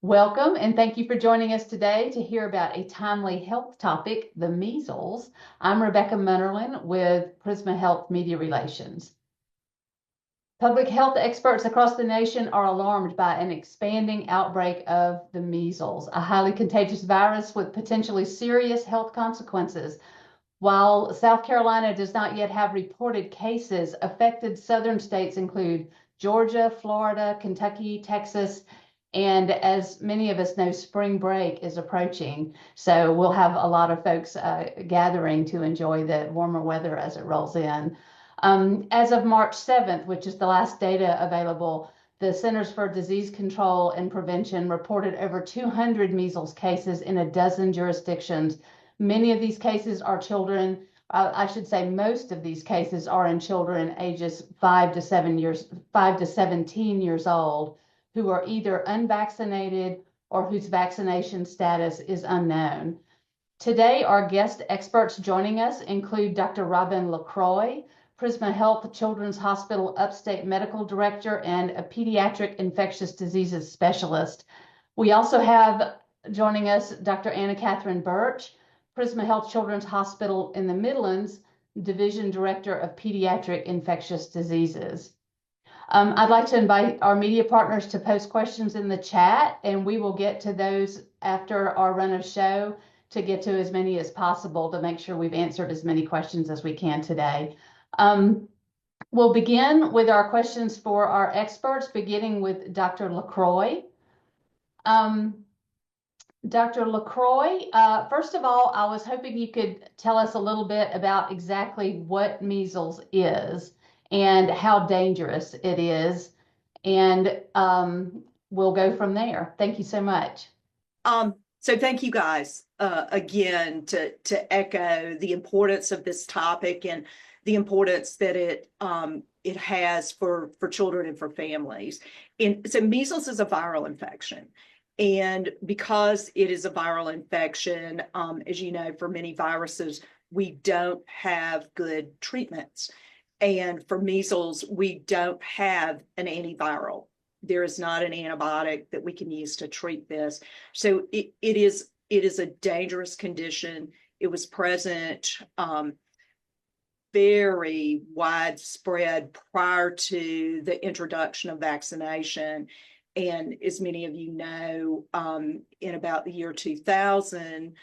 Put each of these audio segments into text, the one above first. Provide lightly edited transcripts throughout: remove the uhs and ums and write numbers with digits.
Welcome, and thank you for joining us today to hear about a timely health topic, the measles. I'm Rebecca Munnerlin with Prisma Health Media Relations. Public health experts across the nation are alarmed by an expanding outbreak of the measles, a highly contagious virus with potentially serious health consequences. While South Carolina does not yet have reported cases, affected southern states include Georgia, Florida, Kentucky, Texas, and as many of us know, spring break is approaching. So we'll have a lot of folks gathering to enjoy the warmer weather as it rolls in. As of March 7th, which is the last data available, the Centers for Disease Control and Prevention reported over 200 measles cases in a dozen jurisdictions. Many of these cases are children. I should say most of these cases are in children ages 5 to 17 years old who are either unvaccinated or whose vaccination status is unknown. Today, our guest experts joining us include Dr. Robin LaCroix, Prisma Health Children's Hospital Upstate Medical Director and a Pediatric Infectious Diseases Specialist. We also have joining us Dr. Anna-Kathryn Burch, Prisma Health Children's Hospital in the Midlands, Division Director of Pediatric Infectious Diseases. I'd like to invite our media partners to post questions in the chat, and we will get to those after our run of show to get to as many as possible to make sure we've answered as many questions as we can today. We'll begin with our questions for our experts, beginning with Dr. LaCroix. Dr. LaCroix, first of all, I was hoping you could tell us a little bit about exactly what measles is and how dangerous it is, and we'll go from there. Thank you so much. So thank you guys again to echo the importance of this topic and the importance that it has for children and for families. And so measles is a viral infection. And because it is a viral infection, as you know, for many viruses, we don't have good treatments. And for measles, we don't have an antiviral. There is not an antibiotic that we can use to treat this. So it is a dangerous condition. It was present very widespread prior to the introduction of vaccination. And as many of you know, in about the year 2000,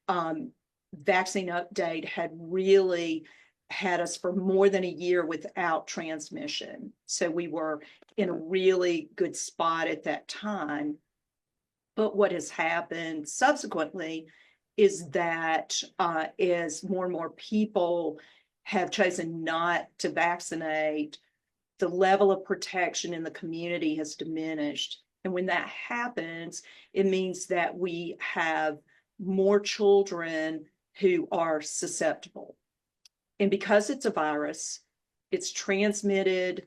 Vaccine Update had really had us for more than a year without transmission. So we were in a really good spot at that time. But what has happened subsequently is that as more and more people have chosen not to vaccinate, the level of protection in the community has diminished. And when that happens, it means that we have more children who are susceptible. And because it's a virus, it's transmitted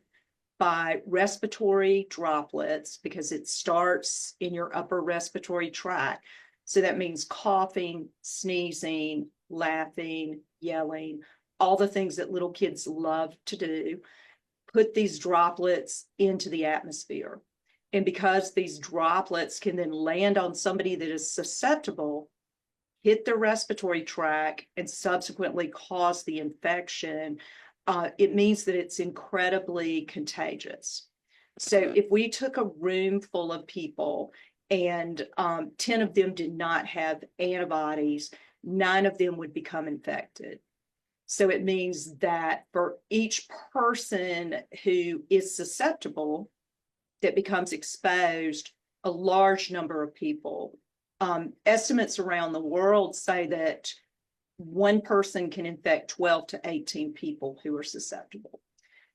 by respiratory droplets because it starts in your upper respiratory tract. So that means coughing, sneezing, laughing, yelling, all the things that little kids love to do, put these droplets into the atmosphere. And because these droplets can then land on somebody that is susceptible, hit the respiratory tract, and subsequently cause the infection, it means that it's incredibly contagious. So if we took a room full of people and 10 of them did not have antibodies, 9 of them would become infected. So it means that for each person who is susceptible that becomes exposed, a large number of people. Estimates around the world say that one person can infect 12 to 18 people who are susceptible.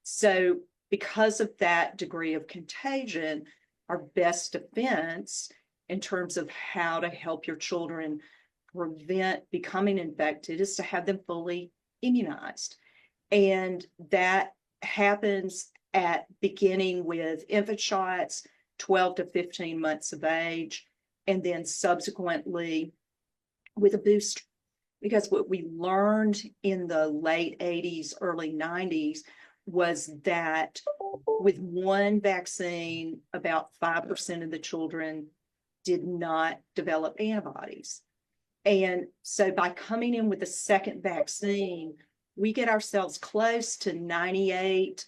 So because of that degree of contagion, our best defense in terms of how to help your children prevent becoming infected is to have them fully immunized. And that happens at beginning with infant shots, 12 to 15 months of age, and then subsequently with a booster. Because what we learned in the late 80s, early 90s was that with one vaccine, about 5% of the children did not develop antibodies. And so by coming in with a second vaccine, we get ourselves close to 98,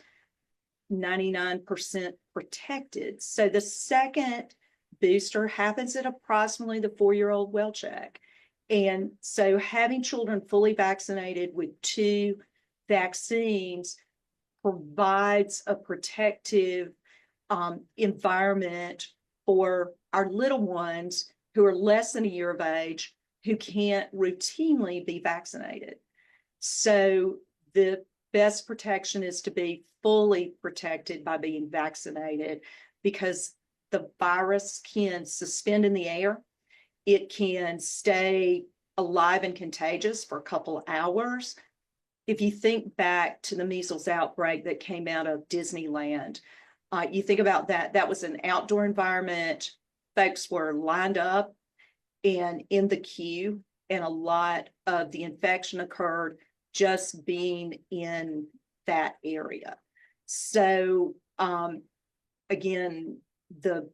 99% protected. So the second booster happens at approximately the 4-year-old well check. And so having children fully vaccinated with 2 vaccines provides a protective environment for our little ones who are less than a year of age, who can't routinely be vaccinated. So the best protection is to be fully protected by being vaccinated, because the virus can suspend in the air. It can stay alive and contagious for a couple of hours. If you think back to the measles outbreak that came out of Disneyland, you think about that. That was an outdoor environment. Folks were lined up and in the queue, and a lot of the infection occurred just being in that area. So again, the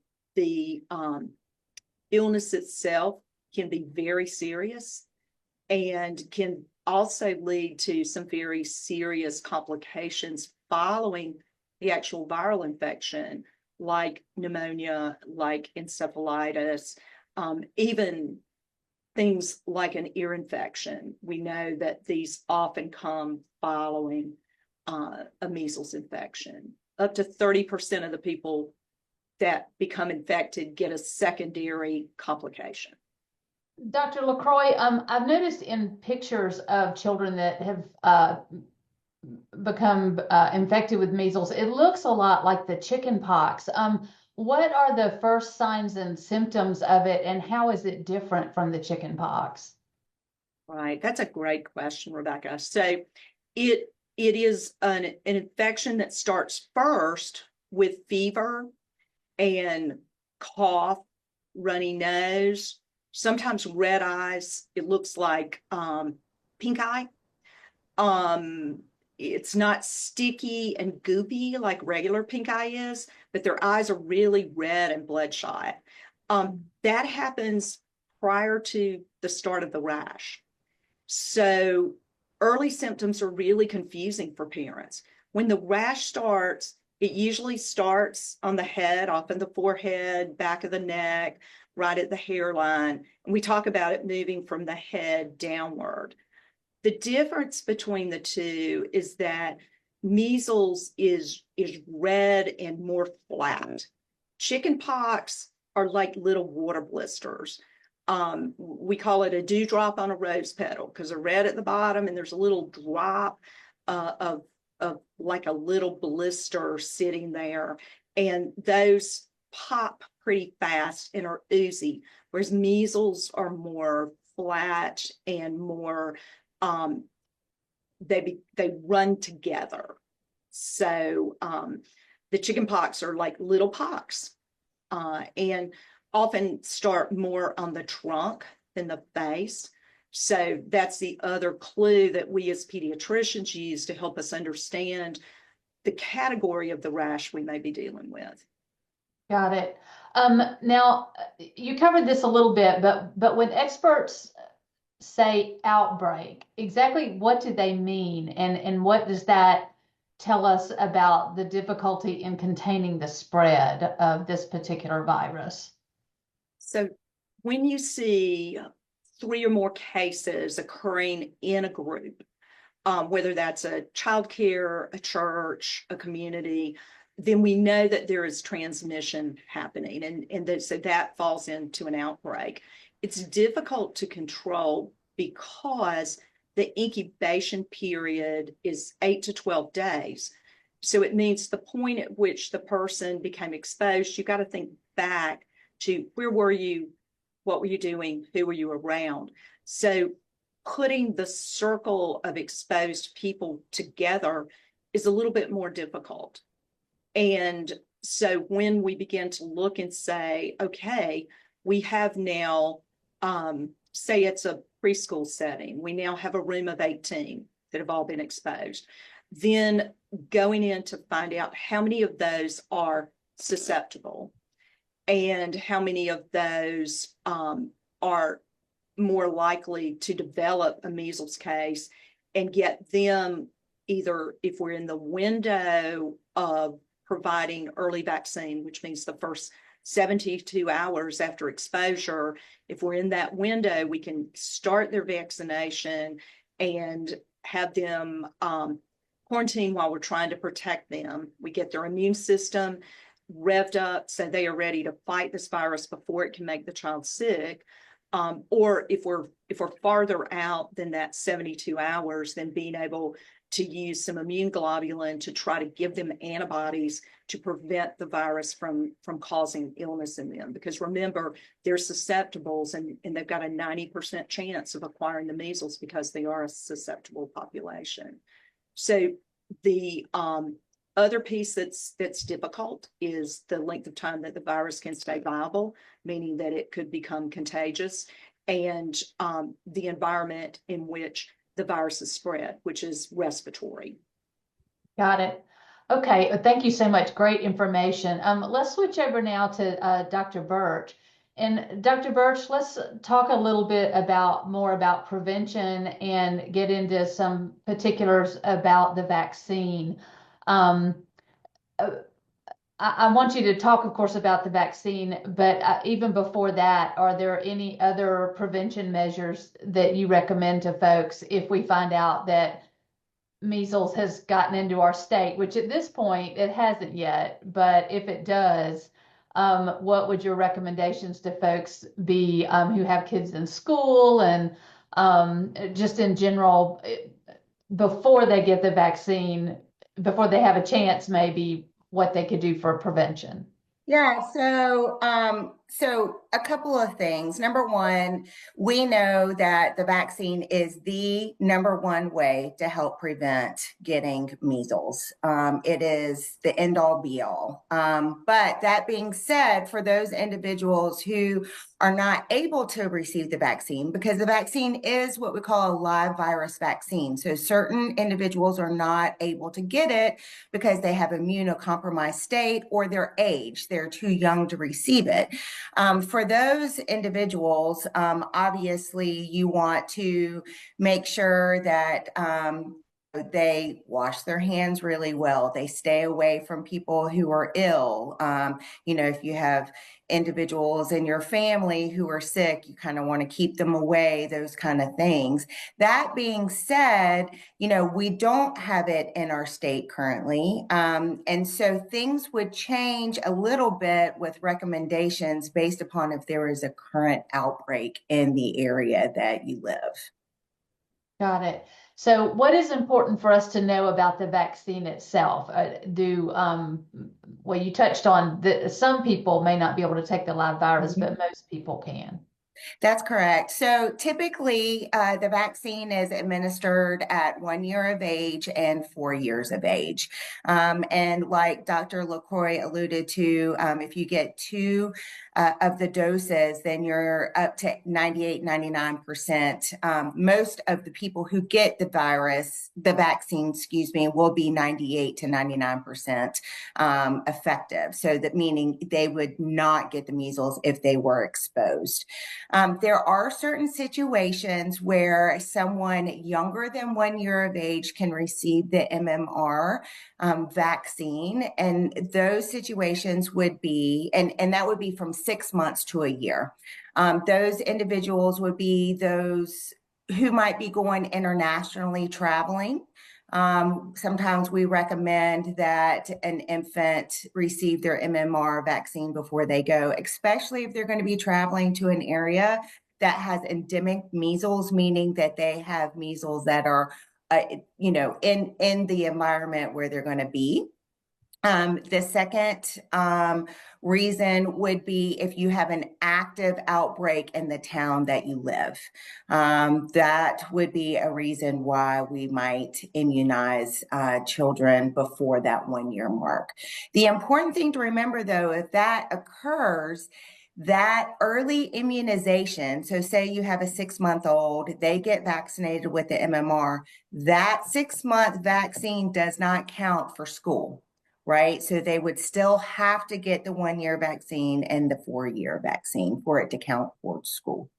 illness itself can be very serious and can also lead to some very serious complications following the actual viral infection, like pneumonia, like encephalitis, even things like an ear infection. We know that these often come following a measles infection. Up to 30% of the people that become infected get a secondary complication. Dr. LaCroix, I've noticed in pictures of children that have become infected with measles, it looks a lot like the chicken pox. What are the first signs and symptoms of it, and how is it different from the chicken pox? Right, that's a great question, Rebecca. So it is an infection that starts first with fever and cough, runny nose, sometimes red eyes. It looks like pink eye. It's not sticky and goopy like regular pink eye is, but their eyes are really red and bloodshot. That happens prior to the start of the rash. So early symptoms are really confusing for parents. When the rash starts, it usually starts on the head, often the forehead, back of the neck, right at the hairline. And we talk about it moving from the head downward. The difference between the two is that measles is red and more flat. Chicken pox are like little water blisters. We call it a dewdrop on a rose petal because they're red at the bottom and there's a little drop of like a little blister sitting there. And those pop pretty fast and are oozy, whereas measles are more flat and more they run together. So the chicken pox are like little pox and often start more on the trunk than the face. So that's the other clue that we as pediatricians use to help us understand the category of the rash we may be dealing with. Got it. Now, you covered this a little bit, but when experts say outbreak, exactly what do they mean, and what does that tell us about the difficulty in containing the spread of this particular virus? So when you see 3 or more cases occurring in a group, whether that's a childcare, a church, a community, then we know that there is transmission happening, and so that falls into an outbreak. It's difficult to control because the incubation period is 8 to 12 days. So it means the point at which the person became exposed, you got to think back to where were you, what were you doing, who were you around? So putting the circle of exposed people together is a little bit more difficult. And so when we begin to look and say, okay, we have now, say it's a preschool setting, we now have a room of 18 that have all been exposed. Then going in to find out how many of those are susceptible. and how many of those are more likely to develop a measles case, and get them either, if we're in the window of providing early vaccine, which means the first 72 hours after exposure, if we're in that window, we can start their vaccination and have them quarantine while we're trying to protect them. We get their immune system revved up so they are ready to fight this virus before it can make the child sick. Or if we're farther out than that 72 hours, then being able to use some immune globulin to try to give them antibodies to prevent the virus from causing illness in them. Because remember, they're susceptibles, and they've got a 90% chance of acquiring the measles because they are a susceptible population. So the other piece that's difficult is the length of time that the virus can stay viable, meaning that it could become contagious, and the environment in which the virus is spread, which is respiratory. Got it. Okay, thank you so much. Great information. Let's switch over now to Dr. Burch. And Dr. Burch, let's talk a little bit more about prevention and get into some particulars about the vaccine. I want you to talk, of course, about the vaccine, but even before that, are there any other prevention measures that you recommend to folks if we find out that measles has gotten into our state, which at this point it hasn't yet, but if it does, what would your recommendations to folks be who have kids in school and just in general before they get the vaccine, before they have a chance, maybe what they could do for prevention? Yeah, so a couple of things. Number one, we know that the vaccine is the number one way to help prevent getting measles. It is the end all be all. But that being said, for those individuals who are not able to receive the vaccine, because the vaccine is what we call a live virus vaccine. So certain individuals are not able to get it because they have immunocompromised state or their age. They're too young to receive it. For those individuals, obviously you want to make sure that they wash their hands really well. They stay away from people who are ill. If you have individuals in your family who are sick, you kind of want to keep them away, those kind of things. That being said, we don't have it in our state currently. And so things would change a little bit with recommendations based upon if there is a current outbreak in the area that you live. Got it. So what is important for us to know about the vaccine itself? Well, you touched on that some people may not be able to take the live virus, but most people can. That's correct. So typically, the vaccine is administered at 1 year of age and 4 years of age. And like Dr. LaCroix alluded to, if you get two of the doses, then you're up to 98, 99%. Most of the people who get the vaccine, will be 98 to 99% effective. So that meaning they would not get the measles if they were exposed. There are certain situations where someone younger than 1 year of age can receive the MMR vaccine. And those situations would be, and that would be from 6 months to a year. Those individuals would be those who might be going internationally traveling. Sometimes we recommend that an infant receive their MMR vaccine before they go, especially if they're going to be traveling to an area that has endemic measles, meaning that they have measles that are, in the environment where they're going to be. The second reason would be if you have an active outbreak in the town that you live. That would be a reason why we might immunize children before that 1 year mark. The important thing to remember, though, if that occurs, that early immunization, so say you have a 6-month-old, they get vaccinated with the MMR, that 6-month vaccine does not count for school. right? So they would still have to get the 1 year vaccine and the 4 year vaccine for it to count towards school.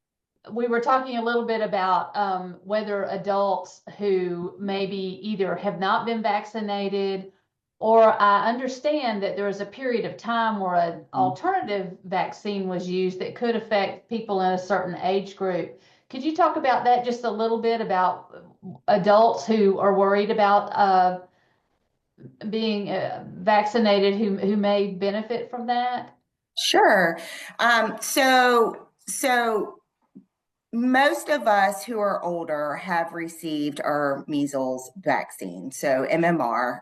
We were talking a little bit about whether adults who maybe either have not been vaccinated, or I understand that there was a period of time where an alternative vaccine was used that could affect people in a certain age group. Could you talk about that just a little bit, about adults who are worried about being vaccinated who may benefit from that? Sure. So most of us who are older have received our measles vaccine, so MMR.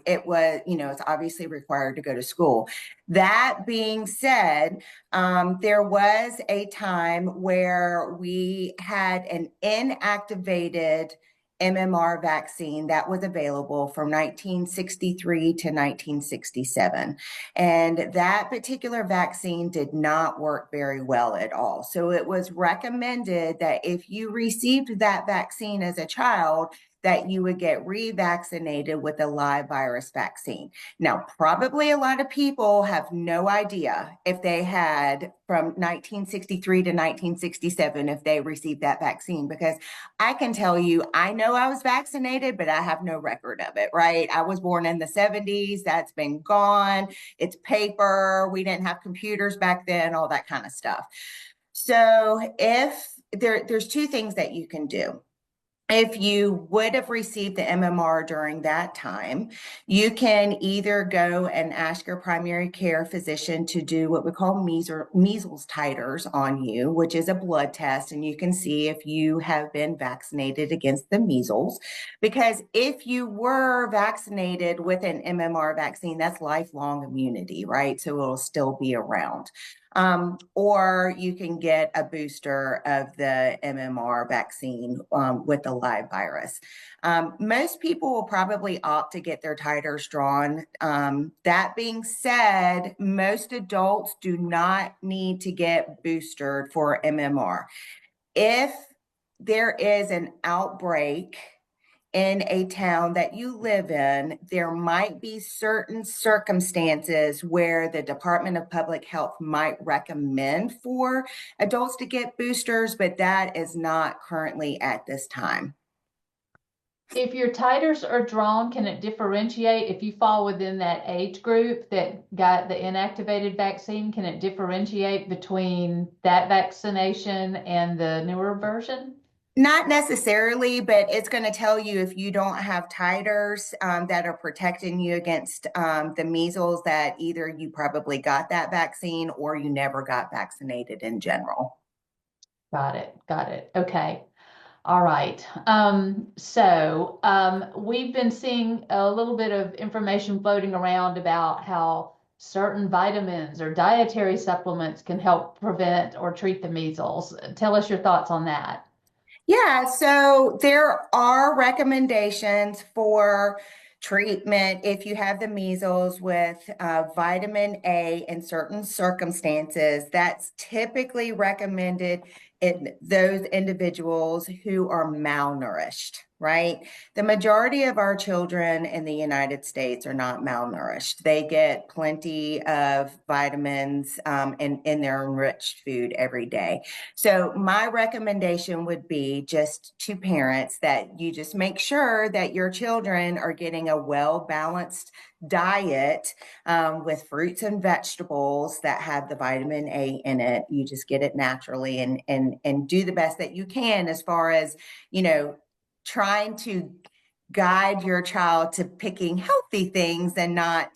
It was, it's obviously required to go to school. That being said, there was a time where we had an inactivated MMR vaccine that was available from 1963 to 1967. And that particular vaccine did not work very well at all. So it was recommended that if you received that vaccine as a child, that you would get revaccinated with a live virus vaccine. Now, probably a lot of people have no idea if they had from 1963 to 1967, if they received that vaccine, because I can tell you, I know I was vaccinated, but I have no record of it, right? I was born in the 70s. That's been gone. It's paper. We didn't have computers back then, all that kind of stuff. So if there's two things that you can do. If you would have received the MMR during that time, you can either go and ask your primary care physician to do what we call measles titers on you, which is a blood test, and you can see if you have been vaccinated against the measles. Because if you were vaccinated with an MMR vaccine, that's lifelong immunity, right? So it'll still be around. Or you can get a booster of the MMR vaccine with the live virus. Most people will probably opt to get their titers drawn. That being said, most adults do not need to get boosted for MMR. If there is an outbreak in a town that you live in, there might be certain circumstances where the Department of Public Health might recommend for adults to get boosters, but that is not currently at this time. If your titers are drawn, can it differentiate if you fall within that age group that got the inactivated vaccine? Can it differentiate between that vaccination and the newer version? Not necessarily, but it's going to tell you if you don't have titers that are protecting you against the measles, that either you probably got that vaccine or you never got vaccinated in general. Got it. Got it. Okay. All right. We've been seeing a little bit of information floating around about how certain vitamins or dietary supplements can help prevent or treat the measles. Tell us your thoughts on that. Yeah, so there are recommendations for treatment if you have the measles with vitamin A in certain circumstances. That's typically recommended in those individuals who are malnourished, right? The majority of our children in the United States are not malnourished. They get plenty of vitamins in their enriched food every day. So my recommendation would be just to parents that you just make sure that your children are getting a well-balanced diet with fruits and vegetables that have the vitamin A in it. You just get it naturally and do the best that you can as far as, trying to guide your child to picking healthy things and not,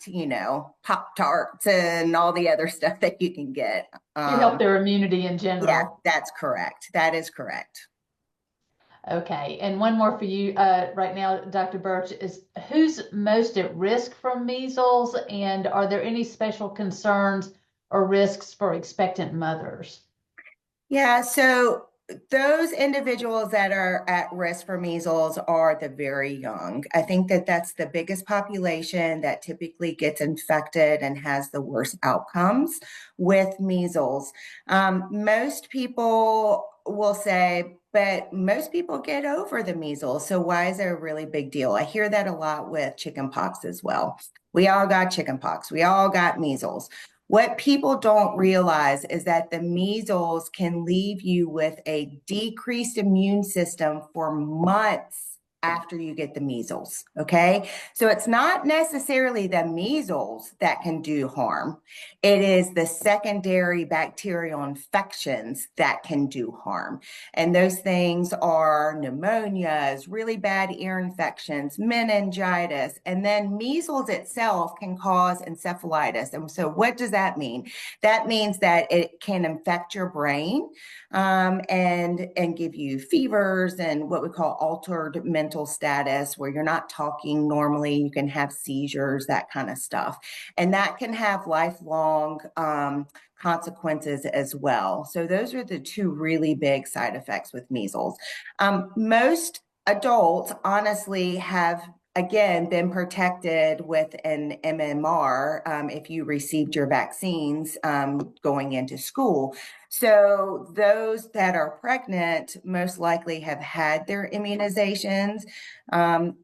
Pop-Tarts and all the other stuff that you can get. To help their immunity in general. Yeah, that's correct. That is correct. Okay, and one more for you right now, Dr. Burch, is who's most at risk from measles, and are there any special concerns or risks for expectant mothers? Yeah, so those individuals that are at risk for measles are the very young. I think that that's the biggest population that typically gets infected and has the worst outcomes with measles. Most people will say, but most people get over the measles. So why is it a really big deal? I hear that a lot with chickenpox as well. We all got chickenpox. We all got measles. What people don't realize is that the measles can leave you with a decreased immune system for months after you get the measles. Okay. So it's not necessarily the measles that can do harm. It is the secondary bacterial infections that can do harm. And those things are pneumonias, really bad ear infections, meningitis, and then measles itself can cause encephalitis. And so what does that mean? That means that it can infect your brain and give you fevers and what we call altered mental status, where you're not talking normally, you can have seizures, that kind of stuff. And that can have lifelong consequences as well. So those are the two really big side effects with measles. Most adults honestly have, again, been protected with an MMR if you received your vaccines going into school. So those that are pregnant most likely have had their immunizations.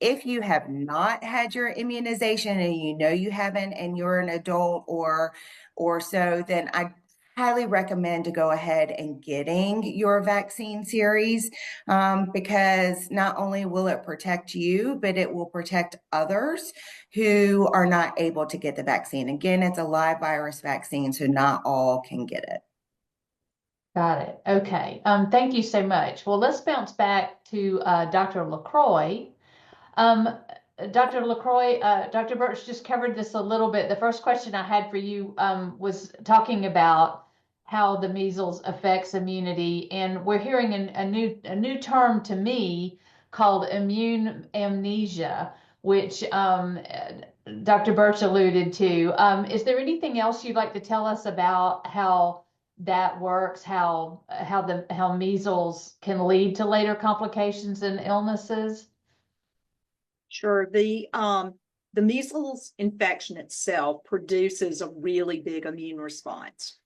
If you have not had your immunization and you know you haven't and you're an adult or so, then I highly recommend to go ahead and getting your vaccine series because not only will it protect you, but it will protect others who are not able to get the vaccine. Again, it's a live virus vaccine, so not all can get it. Got it. Okay. Thank you so much. Well, let's bounce back to Dr. LaCroix. Um, Dr. LaCroix, Dr. Burch just covered this a little bit. The first question I had for you was talking about how the measles affects immunity, and we're hearing a new term to me called immune amnesia, which Dr. Burch alluded to. Is there anything else you'd like to tell us about how that works, how measles can lead to later complications and illnesses? Sure. The measles infection itself produces a really big immune response.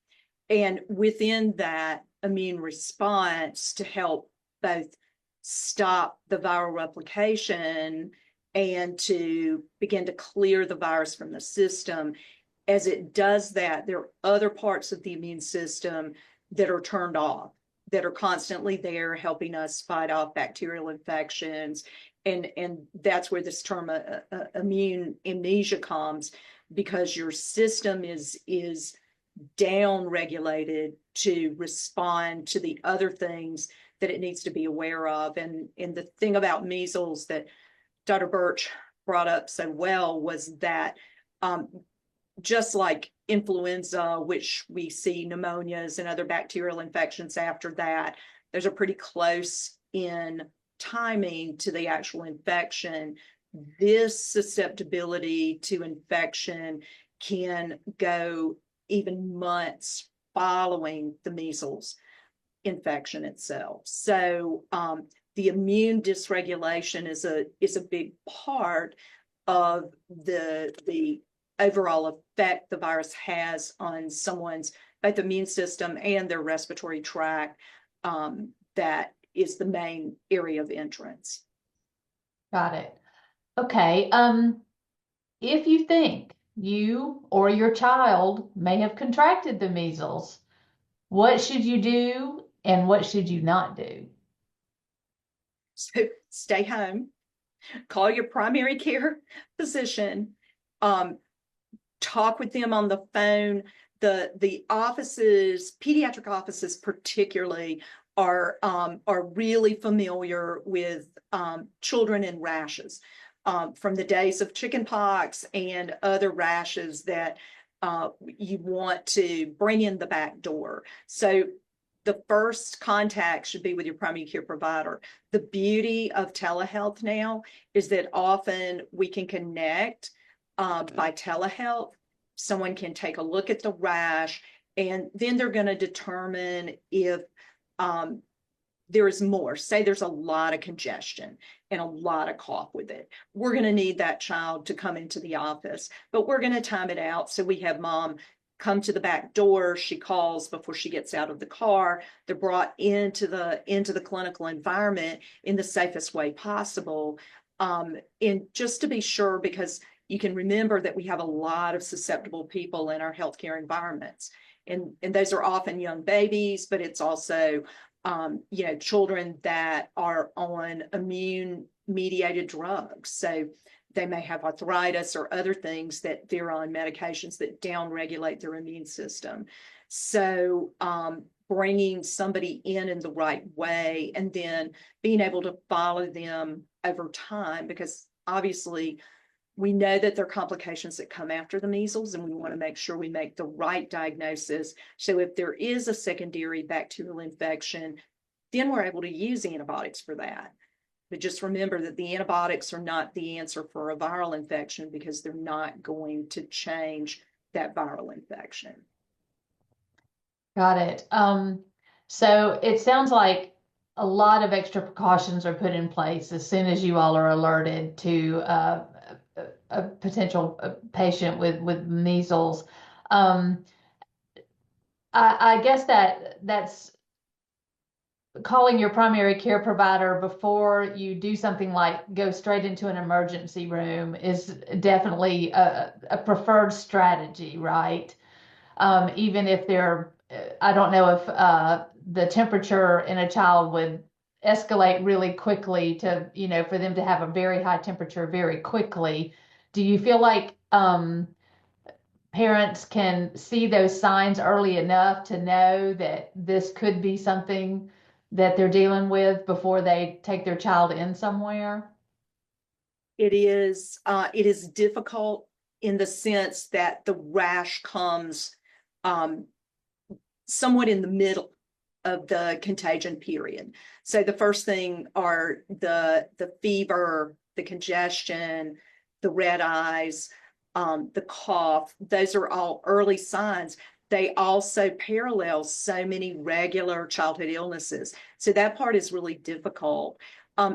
And within that immune response, to help both stop the viral replication and to begin to clear the virus from the system, as it does that, there are other parts of the immune system that are turned off, that are constantly there helping us fight off bacterial infections. And that's where this term immune amnesia comes, because your system is down regulated to respond to the other things that it needs to be aware of. And the thing about measles that Dr. Burch brought up so well was that just like influenza, which we see pneumonias and other bacterial infections after that, there's a pretty close in timing to the actual infection. This susceptibility to infection can go even months following the measles infection itself. So the immune dysregulation is a big part of the overall effect the virus has on someone's both immune system and their respiratory tract. That is the main area of entrance. Got it. Okay. If you think you or your child may have contracted the measles, what should you do and what should you not do? So stay home, call your primary care physician, talk with them on the phone. The offices, pediatric offices particularly, are really familiar with children and rashes from the days of chickenpox and other rashes that you want to bring in the back door. So the first contact should be with your primary care provider. The beauty of telehealth now is that often we can connect by telehealth. Someone can take a look at the rash, and then they're going to determine if there is more. Say there's a lot of congestion and a lot of cough with it. We're going to need that child to come into the office, but we're going to time it out. So we have mom come to the back door. She calls before she gets out of the car. They're brought into the clinical environment in the safest way possible. And just to be sure, because you can remember that we have a lot of susceptible people in our healthcare environments. And those are often young babies, but it's also, children that are on immune mediated drugs. So they may have arthritis or other things that they're on medications that downregulate their immune system. So bringing somebody in the right way, and then being able to follow them over time, because obviously we know that there are complications that come after the measles, and we want to make sure we make the right diagnosis. So if there is a secondary bacterial infection, then we're able to use antibiotics for that. But just remember that the antibiotics are not the answer for a viral infection, because they're not going to change that viral infection. Got it. So it sounds like a lot of extra precautions are put in place as soon as you all are alerted to a potential patient with measles. I guess that's calling your primary care provider before you do something like go straight into an emergency room is definitely a preferred strategy, right? Even if I don't know if the temperature in a child would escalate really quickly to, for them to have a very high temperature very quickly. Do you feel like parents can see those signs early enough to know that this could be something that they're dealing with before they take their child in somewhere? It is difficult in the sense that the rash comes somewhat in the middle of the contagion period. So the first thing are the fever, the congestion, the red eyes, the cough. Those are all early signs. They also parallel so many regular childhood illnesses. So that part is really difficult.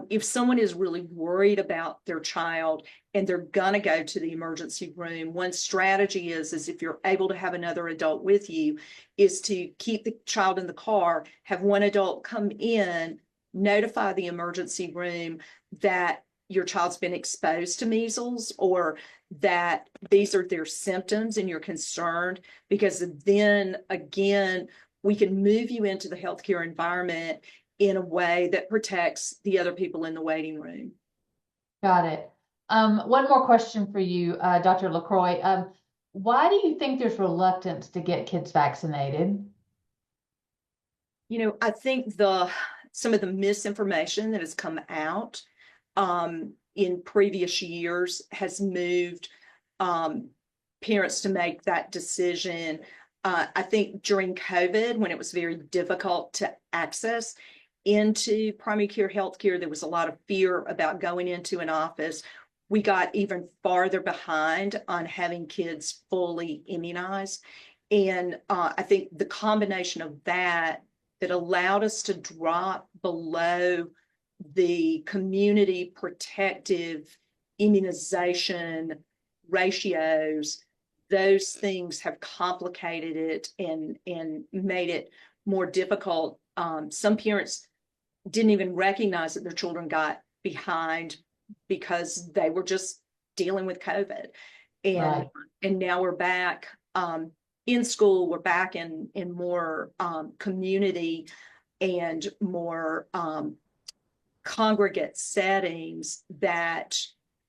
If someone is really worried about their child and they're going to go to the emergency room, one strategy is if you're able to have another adult with you, is to keep the child in the car, have one adult come in, notify the emergency room that your child's been exposed to measles, or that these are their symptoms and you're concerned, because then again, we can move you into the healthcare environment in a way that protects the other people in the waiting room. Got it. One more question for you, Dr. LaCroix. Why do you think there's reluctance to get kids vaccinated? I think some of the misinformation that has come out in previous years has moved parents to make that decision. I think during COVID, when it was very difficult to access into primary care healthcare, there was a lot of fear about going into an office. We got even farther behind on having kids fully immunized. And I think the combination of that allowed us to drop below the community protective immunization ratios, those things have complicated it and made it more difficult. Some parents didn't even recognize that their children got behind because they were just dealing with COVID. And now we're back in school, we're back in more community and more congregate settings, that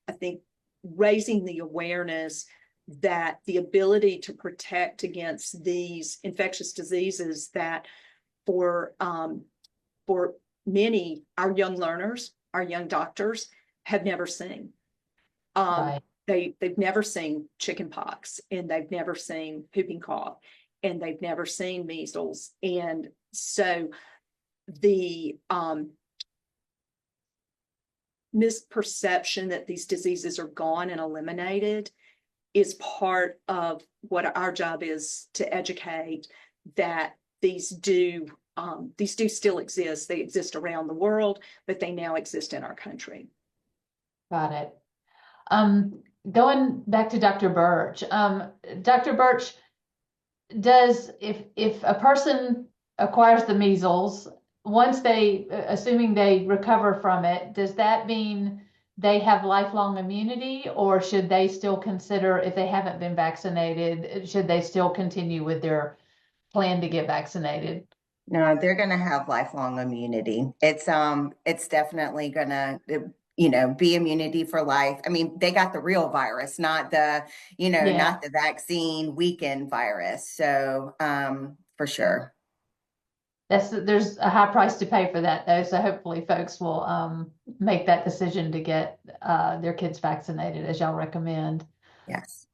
I think raising the awareness that the ability to protect against these infectious diseases that for many, our young learners, our young doctors have never seen. They've never seen chickenpox, and they've never seen whooping cough, and they've never seen measles. And so the misperception that these diseases are gone and eliminated is part of what our job is, to educate that these do still exist. They exist around the world, but they now exist in our country. Got it. Going back to Dr. Burch, Dr. Burch, if a person acquires the measles, once assuming they recover from it, does that mean they have lifelong immunity, or should they still consider, if they haven't been vaccinated, should they still continue with their plan to get vaccinated? No, they're going to have lifelong immunity. It's definitely going to, be immunity for life. I mean, they got the real virus, not the, Yeah, not the vaccine weakened virus. So, for sure. there's a high price to pay for that though. So hopefully folks will make that decision to get their kids vaccinated as y'all recommend. Yes.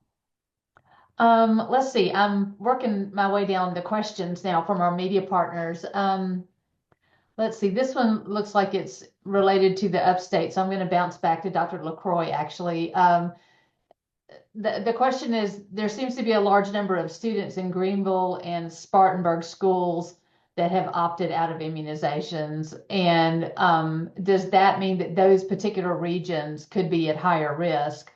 Let's see. I'm working my way down the questions now from our media partners. Let's see. This one looks like it's related to the Upstate, so I'm going to bounce back to Dr. LaCroix actually. The question is, there seems to be a large number of students in Greenville and Spartanburg schools that have opted out of immunizations. And does that mean that those particular regions could be at higher risk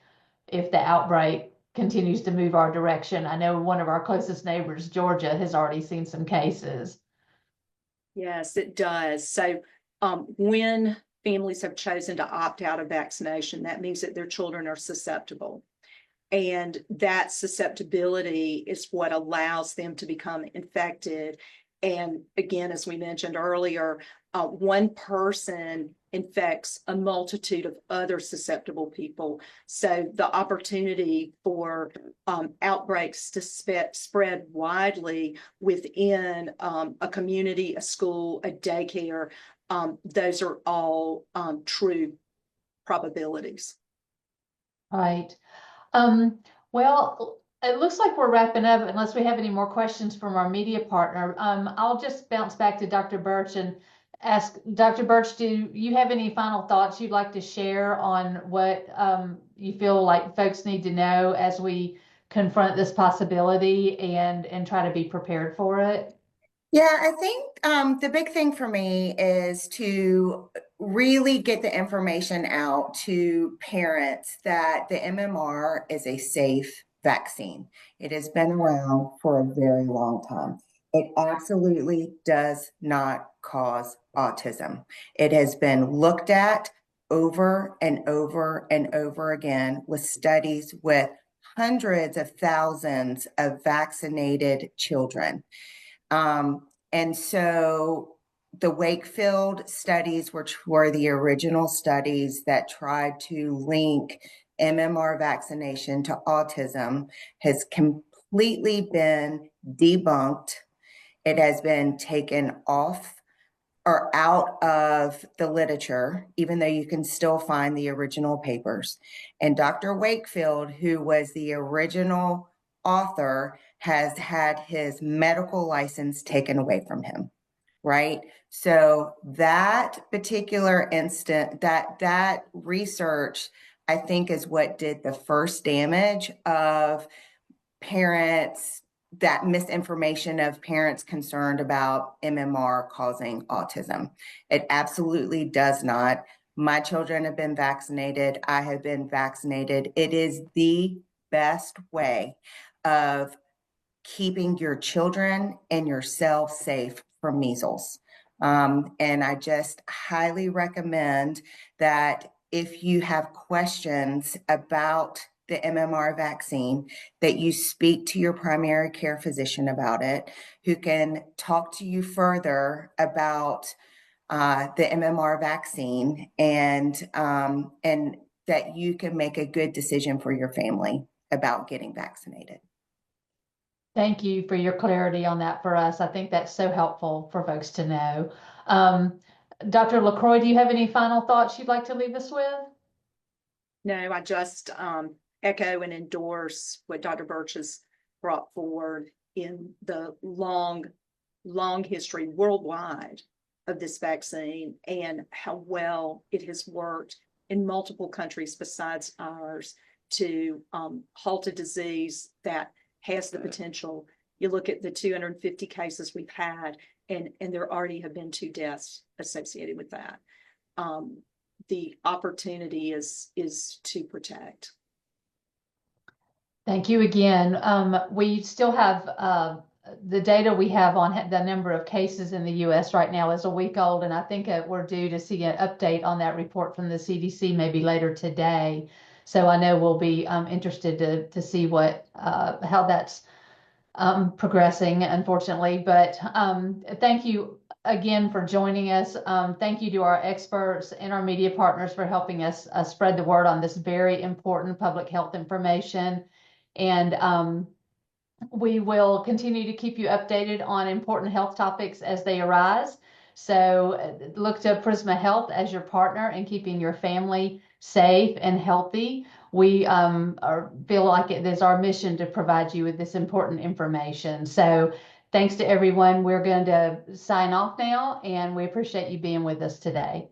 if the outbreak continues to move our direction? I know one of our closest neighbors, Georgia, has already seen some cases. Yes, it does. So when families have chosen to opt out of vaccination, that means that their children are susceptible. And that susceptibility is what allows them to become infected. And again, as we mentioned earlier, one person infects a multitude of other susceptible people. So the opportunity for outbreaks to spread widely within a community, a school, a daycare, those are all true probabilities. Right. Well, it looks like we're wrapping up unless we have any more questions from our media partner. I'll just bounce back to Dr. Burch and ask Dr. Burch, do you have any final thoughts you'd like to share on what you feel like folks need to know as we confront this possibility and try to be prepared for it? Yeah, I think the big thing for me is to really get the information out to parents that the MMR is a safe vaccine. It has been around for a very long time. It absolutely does not cause autism. It has been looked at over and over and over again with studies with hundreds of thousands of vaccinated children. And so the Wakefield studies, which were the original studies that tried to link MMR vaccination to autism, has completely been debunked. It has been taken off or out of the literature, even though you can still find the original papers. And Dr. Wakefield, who was the original author, has had his medical license taken away from him, right? So that particular instant, that research, I think, is what did the first damage of parents, that misinformation of parents concerned about MMR causing autism. It absolutely does not. My children have been vaccinated. I have been vaccinated. It is the best way of keeping your children and yourself safe from measles. And I just highly recommend that if you have questions about the MMR vaccine, that you speak to your primary care physician about it, who can talk to you further about the MMR vaccine, and that you can make a good decision for your family about getting vaccinated. Thank you for your clarity on that for us. I think that's so helpful for folks to know. Dr. LaCroix, do you have any final thoughts you'd like to leave us with? No, I just echo and endorse what Dr. Burch has brought forward in the long history worldwide of this vaccine and how well it has worked in multiple countries besides ours to halt a disease that has the potential. You look at the 250 cases we've had, and there already have been 2 deaths associated with that. The opportunity is to protect. Thank you again. We still have the data we have on the number of cases in the U.S. right now is a week old, and I think we're due to see an update on that report from the CDC maybe later today. So I know we'll be interested to see how that's progressing, unfortunately. But thank you again for joining us. Thank you to our experts and our media partners for helping us spread the word on this very important public health information. And we will continue to keep you updated on important health topics as they arise. So look to Prisma Health as your partner in keeping your family safe and healthy. We feel like it is our mission to provide you with this important information. So thanks to everyone. We're going to sign off now, and we appreciate you being with us today.